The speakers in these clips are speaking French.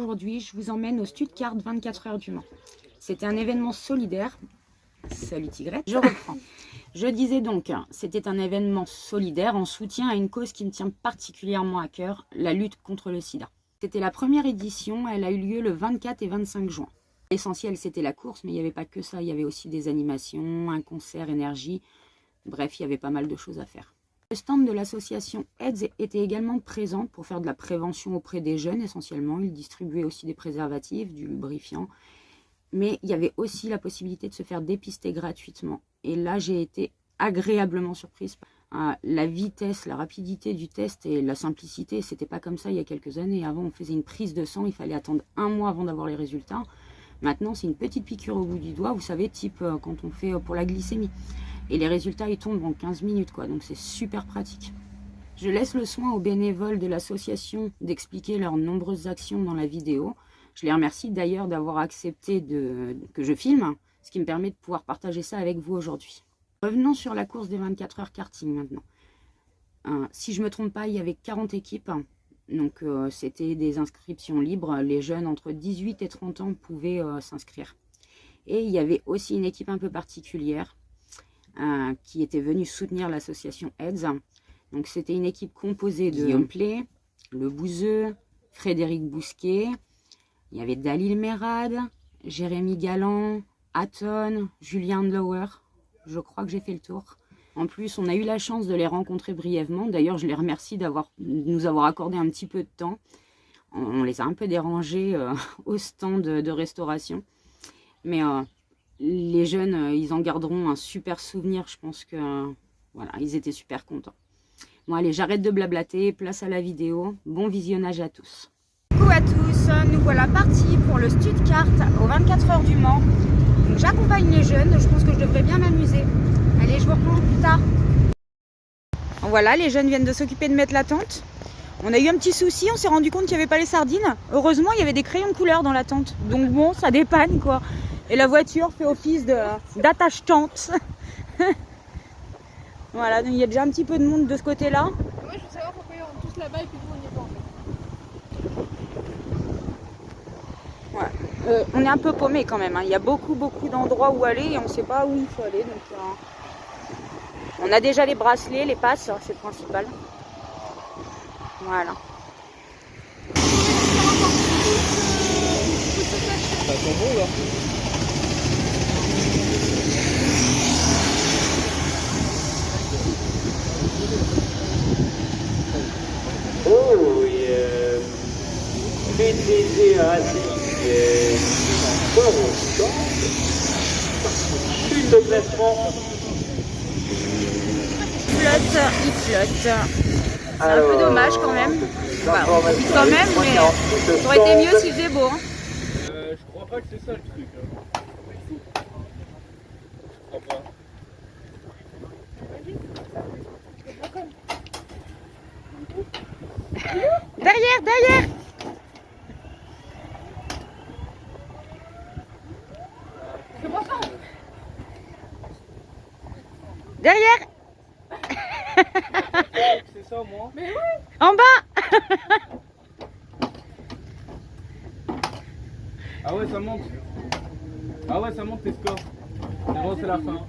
aujourd'hui, je vous emmène au Stuttgart 24 heures du Mans. C'était un événement solidaire. Salut Tigrette, je reprends. Je disais donc, c'était un événement solidaire en soutien à une cause qui me tient particulièrement à cœur, la lutte contre le sida. C'était la première édition, elle a eu lieu le 24 et 25 juin. L'essentiel, c'était la course, mais il n'y avait pas que ça. Il y avait aussi des animations, un concert énergie. Bref, il y avait pas mal de choses à faire. Le stand de l'association AIDS était également présent pour faire de la prévention auprès des jeunes essentiellement. Ils distribuaient aussi des préservatifs, du lubrifiant. Mais il y avait aussi la possibilité de se faire dépister gratuitement. Et là, j'ai été agréablement surprise. La vitesse, la rapidité du test et la simplicité, c'était pas comme ça il y a quelques années. Avant, on faisait une prise de sang, il fallait attendre 1 mois avant d'avoir les résultats. Maintenant, c'est une petite piqûre au bout du doigt, vous savez, type quand on fait pour la glycémie. Et les résultats, ils tombent en 15 minutes, quoi. Donc, c'est super pratique. Je laisse le soin aux bénévoles de l'association d'expliquer leurs nombreuses actions dans la vidéo. Je les remercie d'ailleurs d'avoir accepté que je filme, ce qui me permet de pouvoir partager ça avec vous aujourd'hui. Revenons sur la course des 24 heures karting maintenant. Si je ne me trompe pas, il y avait 40 équipes. Donc, c'était des inscriptions libres. Les jeunes entre 18 et 30 ans pouvaient s'inscrire. Et il y avait aussi une équipe un peu particulière qui était venue soutenir l'association AIDS. Donc, c'était une équipe composée de Guillaume Play, Le Bouzeux, Frédéric Bousquet. Il y avait Dalil Merad, Jérémy Galland, Hatton, Julien Lower. Je crois que j'ai fait le tour. En plus, on a eu la chance de les rencontrer brièvement. D'ailleurs, je les remercie de nous avoir accordé un petit peu de temps. On les a un peu dérangés au stand de restauration. Mais les jeunes, ils en garderont un super souvenir. Je pense que voilà, ils étaient super contents. Bon, allez, j'arrête de blablater. Place à la vidéo. Bon visionnage à tous. Coucou à tous, nous voilà partis pour le Stuttgart aux 24 heures du Mans. J'accompagne les jeunes, je pense que je devrais bien m'amuser. Allez, je vous reprends plus tard. Voilà, les jeunes viennent de s'occuper de mettre la tente. On a eu un petit souci, on s'est rendu compte qu'il n'y avait pas les sardines. Heureusement, il y avait des crayons de couleur dans la tente. Donc bon, ça dépanne quoi. Et la voiture fait office d'attache-tente. Voilà, donc il y a déjà un petit peu de monde de ce côté-là. Moi, je veux savoir pourquoi ils rentrent tous là-bas et puis nous, on n'y est pas en fait. Ouais. On est un peu paumé quand même, hein. Il y a beaucoup d'endroits où aller et on ne sait pas où il faut aller. Donc, on a déjà les bracelets, les passes, c'est le principal. Voilà. Ça sent bon là. Oh, PTG Chute de classement. Il flotte. C'est un peu dommage quand même. Enfin, on profite quand même, mais ça aurait été mieux s'il faisait beau. Hein. Je crois pas que c'est ça le truc. Je crois pas. Derrière. Derrière. C'est ça moi. Mais oui. En bas. Ah ouais, ça monte. Ah ouais, ça monte tes scores. C'est bon, c'est la fin.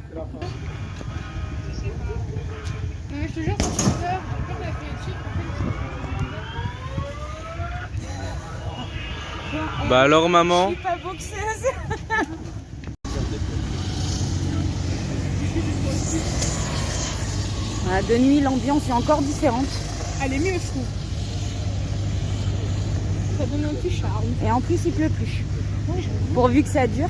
Mais je te jure, ça fait peur. J'ai peur de la critique. Bah alors maman. Je suis pas boxeuse. Voilà, de nuit, l'ambiance est encore différente. Elle est mieux, je trouve. Ça donne un petit charme. Et en plus, il pleut plus. Oui, Pourvu que ça dure.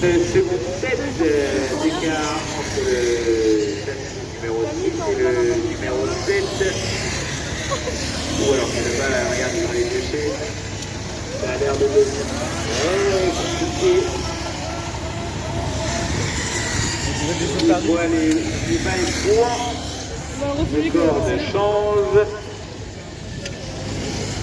Second tête d'écart entre le châssis numéro 6 et le numéro 7. Ou alors c'est le bal, regarde dans les déchets. Ça a l'air de compliqué. On voit les balles froids. Le corde change.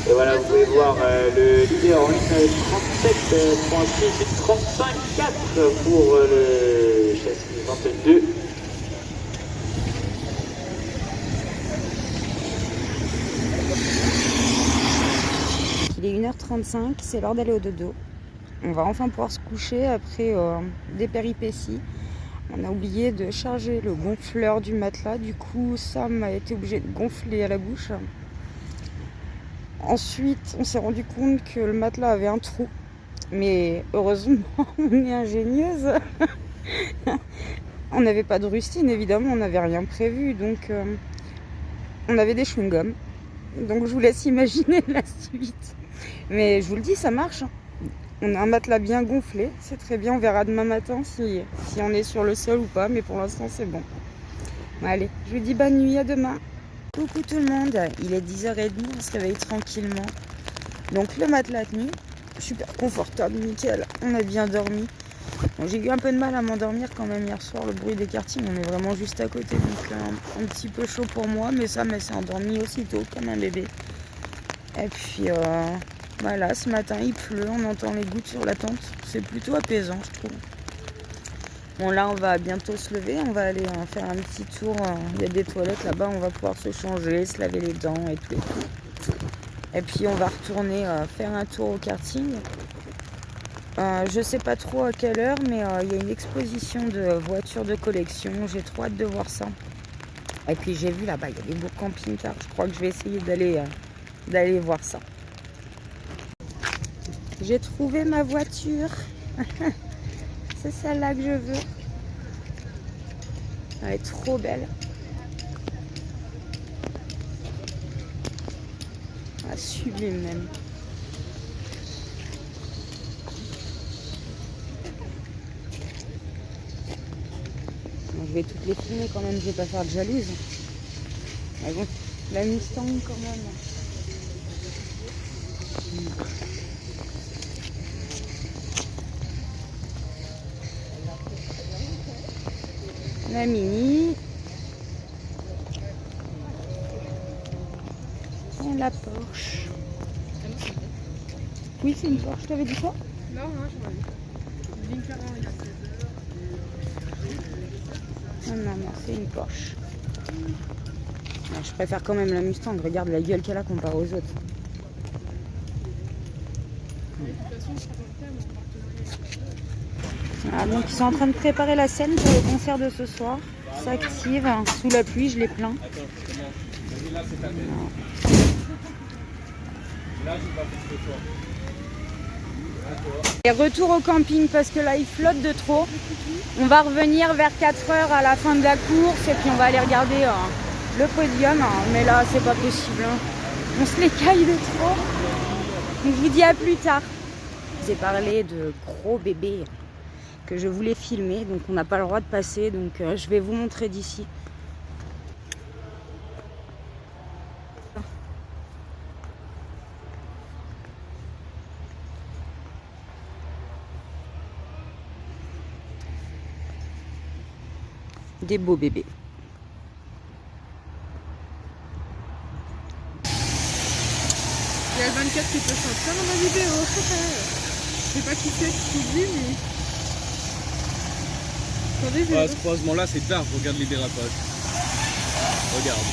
Et voilà, vous pouvez voir le leader en ligne 37.6 35.4 pour le châssis 22. Il est 1h35, c'est l'heure d'aller au dodo. On va enfin pouvoir se coucher après des péripéties. On a oublié de charger le gonfleur du matelas, du coup Sam a été obligé de gonfler à la bouche. Ensuite, on s'est rendu compte que le matelas avait un trou. Mais heureusement, on est ingénieuse. On n'avait pas de rustine, évidemment, on n'avait rien prévu. Donc, on avait des chewing-gums. Donc, je vous laisse imaginer la suite. Mais je vous le dis, ça marche. On a un matelas bien gonflé. C'est très bien. On verra demain matin si on est sur le sol ou pas. Mais pour l'instant, c'est bon. Allez, je vous dis bonne nuit. À demain. Coucou tout le monde, il est 10h30, on se réveille tranquillement. Donc le matelas tenu, super confortable, nickel, on a bien dormi. Bon, j'ai eu un peu de mal à m'endormir quand même hier soir, le bruit des kartings, on est vraiment juste à côté, donc un petit peu chaud pour moi, mais ça s'est endormi aussitôt comme un bébé. Et puis voilà, ce matin il pleut, on entend les gouttes sur la tente, c'est plutôt apaisant je trouve. Bon là on va bientôt se lever, on va aller faire un petit tour, il y a des toilettes là-bas, on va pouvoir se changer, se laver les dents et tout. Et puis on va retourner faire un tour au karting. Je sais pas trop à quelle heure, mais il y a une exposition de voitures de collection, j'ai trop hâte de voir ça. Et puis j'ai vu là-bas, il y a des beaux camping-cars, je crois que je vais essayer d'aller voir ça. J'ai trouvé ma voiture. C'est celle-là que je veux. Elle est trop belle. Ah, sublime même. Bon, je vais toutes les filmer quand même, je vais pas faire de jalouse. Mais bon, la Mustang quand même. La Mini. Et la Porsche. Oui, c'est une Porsche, je t'avais dit ça? Non, je m'en dis. Une Ferrari. Non, c'est une Porsche. Alors, je préfère quand même la Mustang, regarde la gueule qu'elle a comparée aux autres. De toute façon, je serai dans le thème, en partenariat. Voilà, donc ils sont en train de préparer la scène pour le concert de ce soir. Ça active, sous la pluie, je les plains. Attends, justement. Vas-y, là, c'est ta tête. Là, j'ai pas plus que toi. Et retour au camping parce que là il flotte de trop. On va revenir vers 4h à la fin de la course et puis on va aller regarder le podium. Mais là c'est pas possible. On se les caille de trop. Donc je vous dis à plus tard. Je vous ai parlé de gros bébés que je voulais filmer. Donc on n'a pas le droit de passer. Donc je vais vous montrer d'ici. Des beaux bébés. Il y a le 24 qui peut sortir dans ma vidéo. Je sais pas qui c'est qui dit, mais. Attendez, je vais. Ce croisement-là, c'est tard. Regarde les dérapages. Regarde.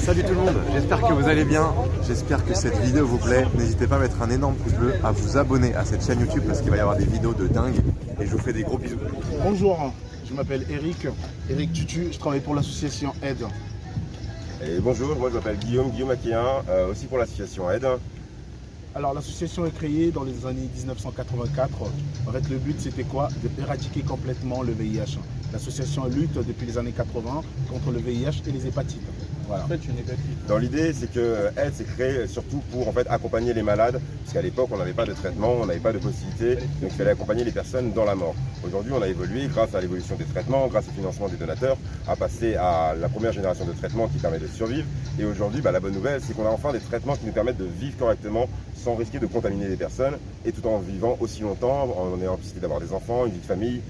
Salut tout le monde, j'espère que vous allez bien, j'espère que cette vidéo vous plaît. N'hésitez pas à mettre un énorme pouce bleu, à vous abonner à cette chaîne YouTube parce qu'il va y avoir des vidéos de dingue et je vous fais des gros bisous. Bonjour, je m'appelle Eric Tutu, je travaille pour l'association Aide. Et bonjour, moi je m'appelle Guillaume Aquéen, aussi pour l'association Aide. Alors l'association est créée dans les années 1984. En fait, le but c'était quoi? D'éradiquer complètement le VIH. L'association lutte depuis les années 80 contre le VIH et les hépatites. Voilà. Dans l'idée, c'est que AIDS s'est créé surtout pour en fait accompagner les malades, parce qu'à l'époque on n'avait pas de traitement, on n'avait pas de possibilité, donc il fallait accompagner les personnes dans la mort. Aujourd'hui, on a évolué grâce à l'évolution des traitements, grâce au financement des donateurs, à passer à la première génération de traitements qui permet de survivre. Et aujourd'hui, la bonne nouvelle, c'est qu'on a enfin des traitements qui nous permettent de vivre correctement, sans risquer de contaminer les personnes, et tout en vivant aussi longtemps, en ayant la possibilité d'avoir des enfants, une vie de famille,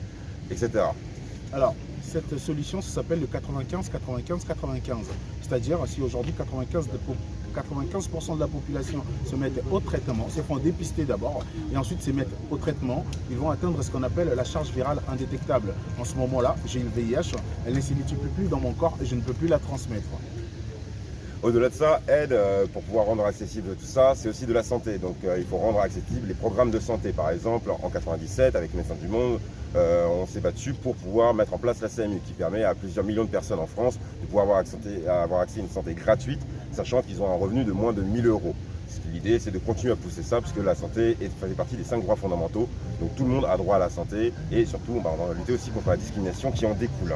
etc. Alors, cette solution, ça s'appelle le 95-95-95. C'est-à-dire, si aujourd'hui 95% de la population se mettent au traitement, se font dépister d'abord, et ensuite se mettent au traitement, ils vont atteindre ce qu'on appelle la charge virale indétectable. En ce moment-là, j'ai le VIH, elle ne se multiplie plus dans mon corps et je ne peux plus la transmettre. Au-delà de ça, aide pour pouvoir rendre accessible tout ça, c'est aussi de la santé. Donc il faut rendre accessible les programmes de santé. Par exemple, en 97, avec Médecins du Monde, on s'est battu pour pouvoir mettre en place la CMU, qui permet à plusieurs millions de personnes en France de pouvoir avoir accès à une santé gratuite, sachant qu'ils ont un revenu de moins de 1 000 €. L'idée, c'est de continuer à pousser ça, puisque la santé fait partie des 5 droits fondamentaux. Donc tout le monde a droit à la santé, et surtout, on va lutter aussi contre la discrimination qui en découle.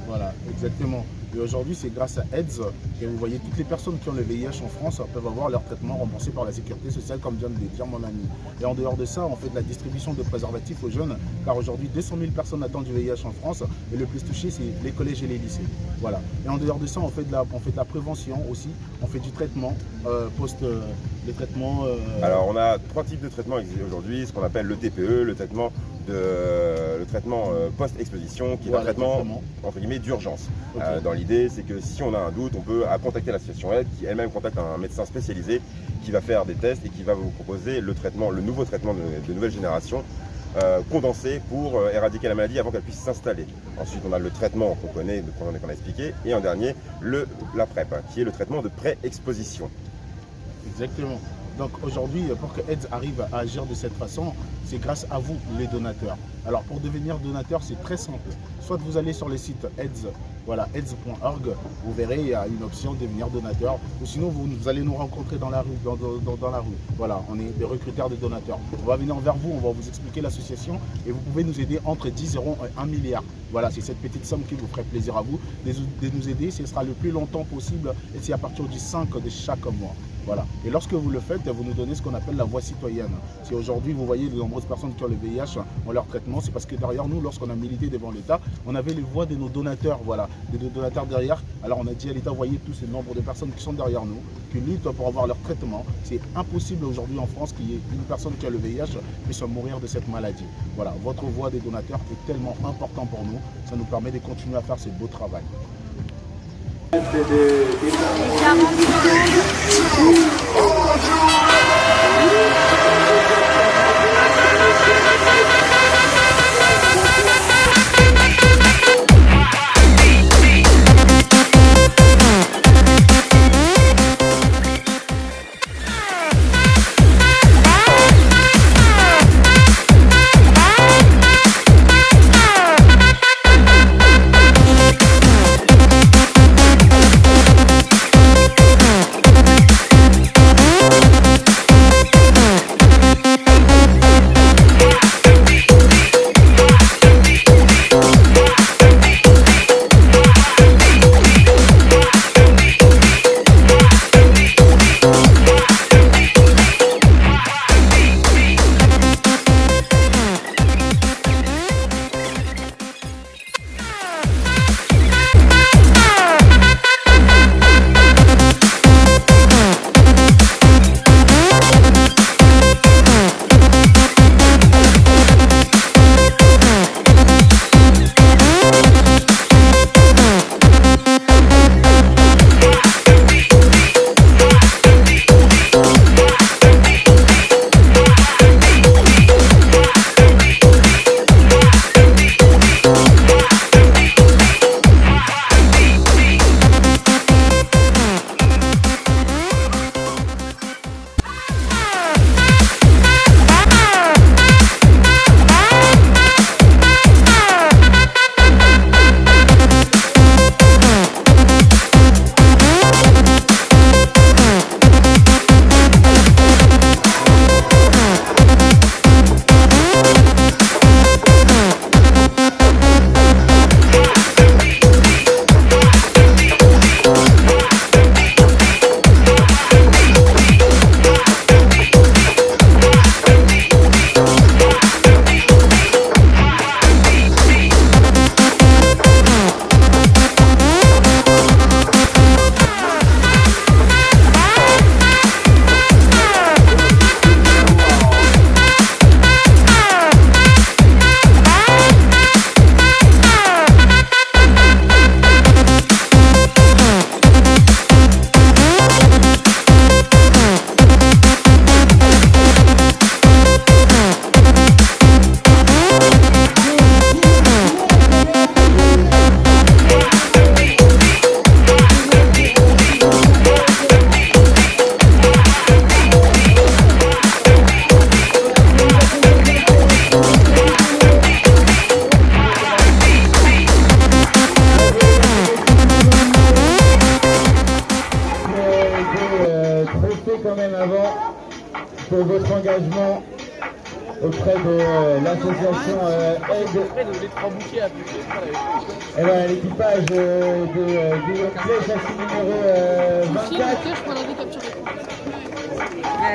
Voilà, exactement. Et aujourd'hui, c'est grâce à AIDS que vous voyez toutes les personnes qui ont le VIH en France peuvent avoir leur traitement remboursé par la sécurité sociale, comme vient de le dire mon ami. Et en dehors de ça, on fait de la distribution de préservatifs aux jeunes, car aujourd'hui, 200 000 personnes attendent du VIH en France, et le plus touché, c'est les collèges et les lycées. Voilà. Et en dehors de ça, on fait de la prévention aussi, on fait du traitement les traitements. Alors, on a 3 types de traitements aujourd'hui, ce qu'on appelle le TPE, le traitement post-exposition, qui est un traitement entre guillemets d'urgence. Okay. Dans l'idée, c'est que si on a un doute, on peut contacter l'association Aide, qui elle-même contacte un médecin spécialisé qui va faire des tests et qui va vous proposer le nouveau traitement de nouvelle génération, condensé pour éradiquer la maladie avant qu'elle puisse s'installer. Ensuite, on a le traitement qu'on connaît, qu'on a expliqué, et en dernier, la PrEP, qui est le traitement de pré-exposition. Exactement. Donc aujourd'hui, pour que AIDS arrive à agir de cette façon, c'est grâce à vous, les donateurs. Alors pour devenir donateur, c'est très simple. Soit vous allez sur le site AIDS, voilà, AIDS.org, vous verrez, il y a une option devenir donateur. Ou sinon, vous allez nous rencontrer dans la rue, dans la rue. Voilà, on est des recruteurs de donateurs. On va venir vers vous, on va vous expliquer l'association et vous pouvez nous aider entre 10 € et 1 milliard. Voilà, c'est cette petite somme qui vous ferait plaisir à vous de nous aider. Ce sera le plus longtemps possible et c'est à partir du 5 de chaque mois. Voilà. Et lorsque vous le faites, vous nous donnez ce qu'on appelle la voix citoyenne. Si aujourd'hui vous voyez de nombreuses personnes qui ont le VIH ont leur traitement, c'est parce que derrière nous, lorsqu'on a milité devant l'État, on avait les voix de nos donateurs, voilà, de nos donateurs derrière. Alors on a dit à l'État, voyez tous ces nombres de personnes qui sont derrière nous, qui luttent pour avoir leur traitement. C'est impossible aujourd'hui en France qu'il y ait une personne qui a le VIH puisse mourir de cette maladie. Voilà, votre voix des donateurs est tellement important pour nous, ça nous permet de continuer à faire ce beau travail. Les 40 secondes. votre engagement auprès de l'association Aide. Et voilà l'équipage de Guillaume Clé, châssis numéro 24.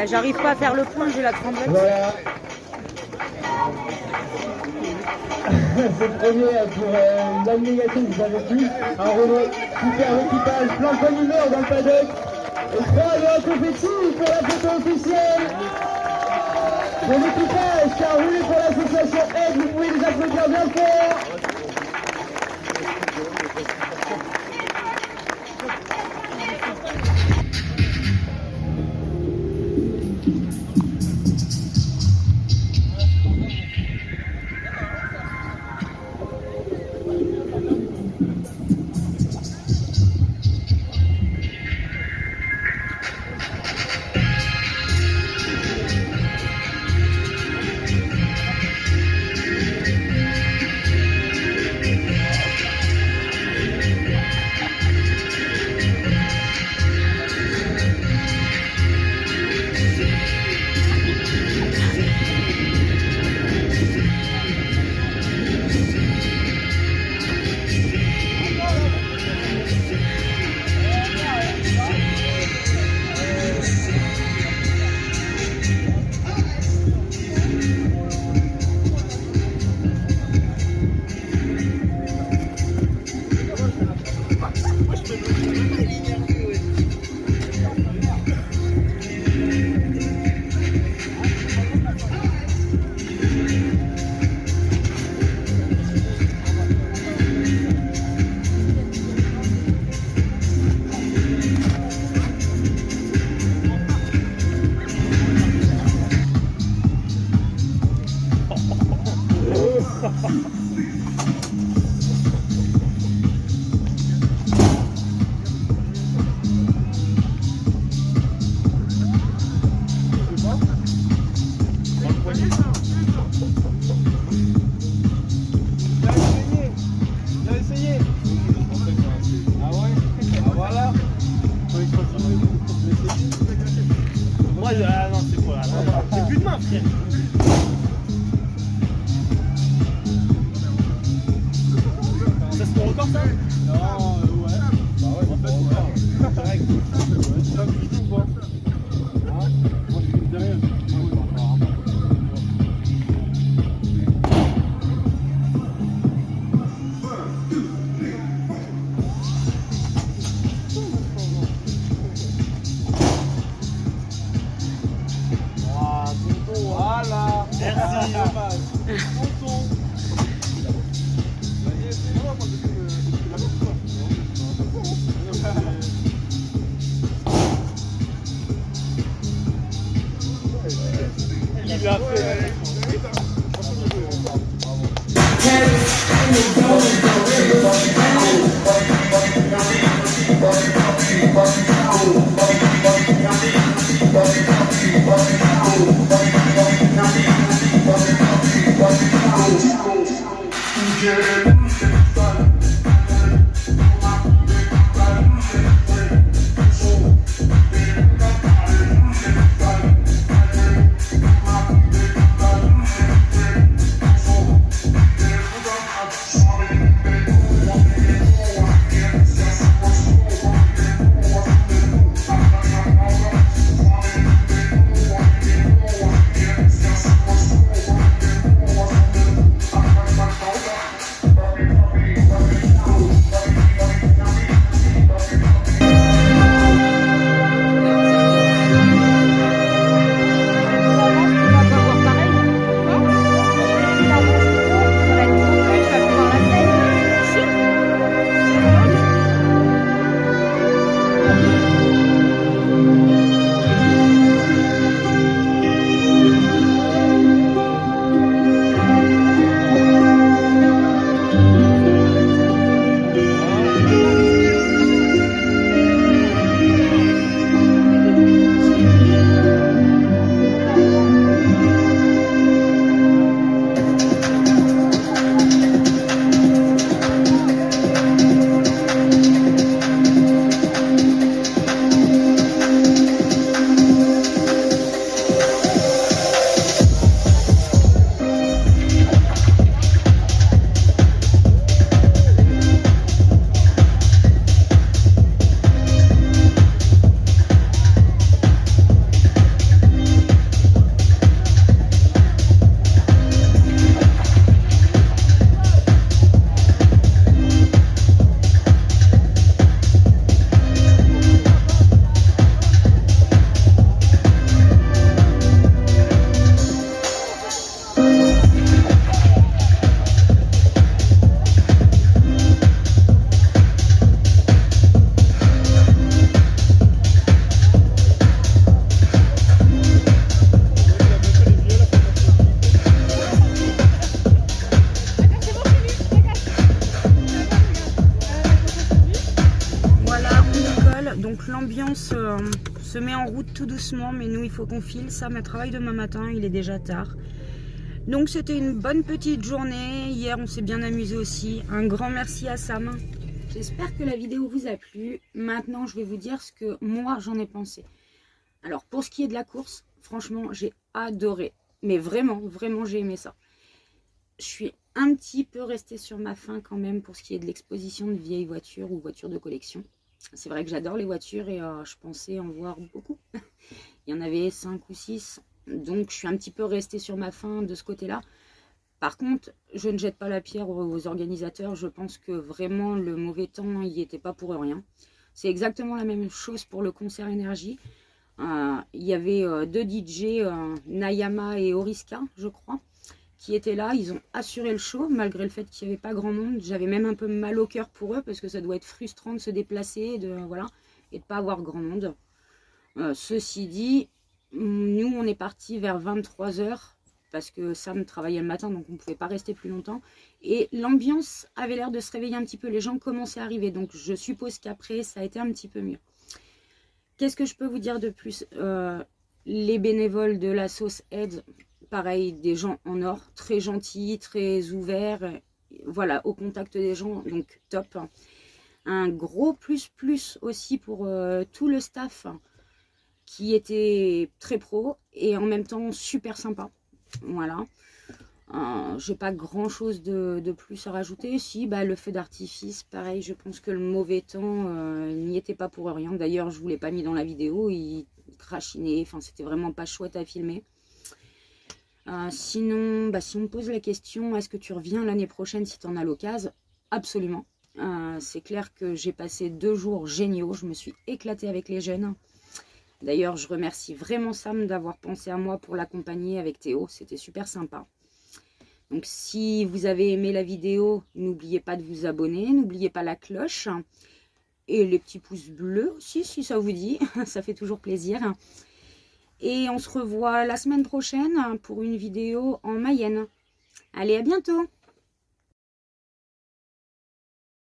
J'arrive pas à faire le point, j'ai la tremblette. Voilà. C'est le premier pour l'abnégation que vous avez pu. Un Renault, super équipage, plein de bonne humeur dans le paddock. Et 3 de la compétition pour la photo officielle. Pour l'équipage qui a roulé pour l'association Aide, vous pouvez les applaudir bien fort. se met en route tout doucement, mais nous, il faut qu'on file. Sam travaille demain matin, il est déjà tard. Donc, c'était une bonne petite journée. Hier, on s'est bien amusé aussi. Un grand merci à Sam. J'espère que la vidéo vous a plu. Maintenant, je vais vous dire ce que moi, j'en ai pensé. Alors, pour ce qui est de la course, franchement, j'ai adoré. Mais vraiment, vraiment, j'ai aimé ça. Je suis un petit peu restée sur ma faim quand même pour ce qui est de l'exposition de vieilles voitures ou voitures de collection. C'est vrai que j'adore les voitures et je pensais en voir beaucoup. Il y en avait 5 ou 6. Donc, je suis un petit peu restée sur ma faim de ce côté-là. Par contre, je ne jette pas la pierre aux organisateurs. Je pense que vraiment, le mauvais temps, il n'y était pas pour rien. C'est exactement la même chose pour le concert énergie. Il y avait 2 DJ, Nayama et Oriska, je crois, qui étaient là. Ils ont assuré le show, malgré le fait qu'il n'y avait pas grand monde. J'avais même un peu mal au cœur pour eux, parce que ça doit être frustrant de se déplacer voilà, et de ne pas avoir grand monde. Ceci dit, nous, on est parti vers 23 h, parce que Sam travaillait le matin, donc on ne pouvait pas rester plus longtemps. Et l'ambiance avait l'air de se réveiller un petit peu. Les gens commençaient à arriver, donc je suppose qu'après, ça a été un petit peu mieux. Qu'est-ce que je peux vous dire de plus? Les bénévoles de la sauce Heads, pareil, des gens en or, très gentils, très ouverts, voilà, au contact des gens, donc top. Un gros plus aussi pour tout le staff qui était très pro et en même temps super sympa. Voilà. J'ai pas grand chose de plus à rajouter. Si, bah, le feu d'artifice, pareil, je pense que le mauvais temps n'y était pas pour rien. D'ailleurs, je vous l'ai pas mis dans la vidéo, il crachinait, enfin, c'était vraiment pas chouette à filmer. Sinon, bah, si on me pose la question, est-ce que tu reviens l'année prochaine si tu en as l'occasion? Absolument. C'est clair que j'ai passé 2 jours géniaux, je me suis éclatée avec les jeunes. D'ailleurs, je remercie vraiment Sam d'avoir pensé à moi pour l'accompagner avec Théo, c'était super sympa. Donc, si vous avez aimé la vidéo, n'oubliez pas de vous abonner, n'oubliez pas la cloche et les petits pouces bleus aussi, si ça vous dit, ça fait toujours plaisir. Et on se revoit la semaine prochaine pour une vidéo en Mayenne. Allez, à bientôt!